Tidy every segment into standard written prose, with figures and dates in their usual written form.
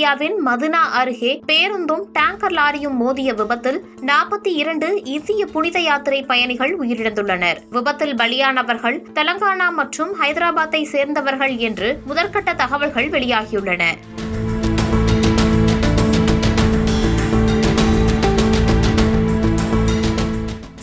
அரேபியாவின் மதினா அருகே பேருந்தும் டேங்கர் லாரியும் மோதிய விபத்தில் 42 இந்திய புனித யாத்திரை பயணிகள் உயிரிழந்துள்ளனர். விபத்தில் பலியானவர்கள் தெலங்கானா மற்றும் ஹைதராபாத்தை சேர்ந்தவர்கள் என்று முதற்கட்ட தகவல்கள் வெளியாகியுள்ளன.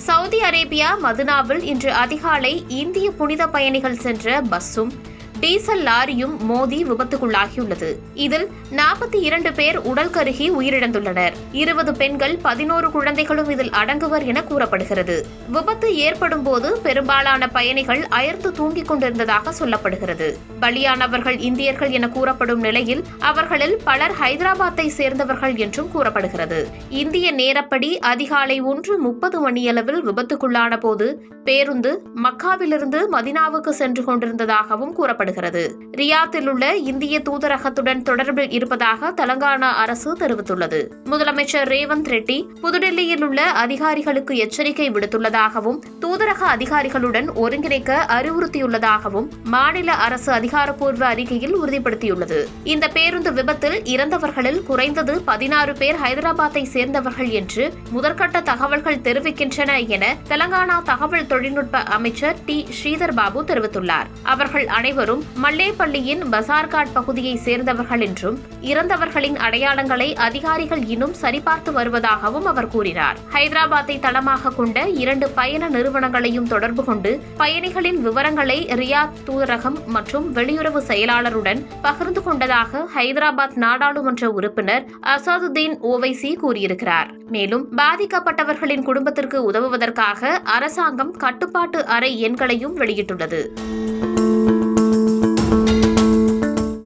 சவுதி அரேபியா மதினாவில் இன்று அதிகாலை இந்திய புனித பயணிகள் சென்ற பஸ்ஸும் டீசல் லாரியும் மோதி விபத்துக்குள்ளாகியுள்ளது. இதில் 42 பேர் உடல் கருகி உயிரிழந்துள்ளனர். 20 பெண்கள் 11 குழந்தைகளும் இதில் அடங்குவர் என கூறப்படுகிறது. விபத்து ஏற்படும் போது பெரும்பாலான பயணிகள் அயர்ந்து தூங்கிக் கொண்டிருந்ததாக சொல்லப்படுகிறது. பலியானவர்கள் இந்தியர்கள் என கூறப்படும் நிலையில் அவர்களில் பலர் ஹைதராபாத்தை சேர்ந்தவர்கள் என்றும் கூறப்படுகிறது. இந்திய நேரப்படி அதிகாலை 1:30 மணியளவில் விபத்துக்குள்ளான போது பேருந்து மக்காவிலிருந்து மதினாவுக்கு சென்று கொண்டிருந்ததாகவும் கூறப்படுகிறது. ரியாத்தில் உள்ள இந்திய தூதரகத்துடன் தொடர்பில் இருப்பதாக தெலங்கானா அரசு தெரிவித்துள்ளது. முதலமைச்சர் ரேவந்த் ரெட்டி புதுடெல்லியில் உள்ள அதிகாரிகளுக்கு எச்சரிக்கை விடுத்துள்ளதாகவும் தூதரக அதிகாரிகளுடன் ஒருங்கிணைக்க அறிவுறுத்தியுள்ளதாகவும் மாநில அரசு அதிகாரப்பூர்வ அறிக்கையில் உறுதிப்படுத்தியுள்ளது. இந்த பேருந்து விபத்தில் இறந்தவர்களில் குறைந்தது 16 பேர் ஹைதராபாத்தை சேர்ந்தவர்கள் என்று முதற்கட்ட தகவல்கள் தெரிவிக்கின்றன என தெலங்கானா தகவல் தொழில்நுட்ப அமைச்சர் டி ஸ்ரீதர் பாபு தெரிவித்துள்ளார். அவர்கள் அனைவரும் மல்லேப்பள்ளியின் பசார்காட் பகுதியை சேர்ந்தவர்கள் என்றும் இறந்தவர்களின் அடையாளங்களை அதிகாரிகள் இன்னும் சரிபார்த்து வருவதாகவும் அவர் கூறினார். ஹைதராபாத்தை தளமாக கொண்ட 2 பயண நிறுவனங்களையும் தொடர்பு கொண்டு பயணிகளின் விவரங்களை ரியாத் தூதரகம் மற்றும் வெளியுறவு செயலாளருடன் பகிர்ந்து கொண்டதாக ஹைதராபாத் நாடாளுமன்ற உறுப்பினர் அசாதுதீன் ஓவைசி கூறியிருக்கிறார். மேலும் பாதிக்கப்பட்டவர்களின் குடும்பத்திற்கு உதவுவதற்காக அரசாங்கம் கட்டுப்பாட்டு அறை எண்களையும் வெளியிட்டுள்ளது.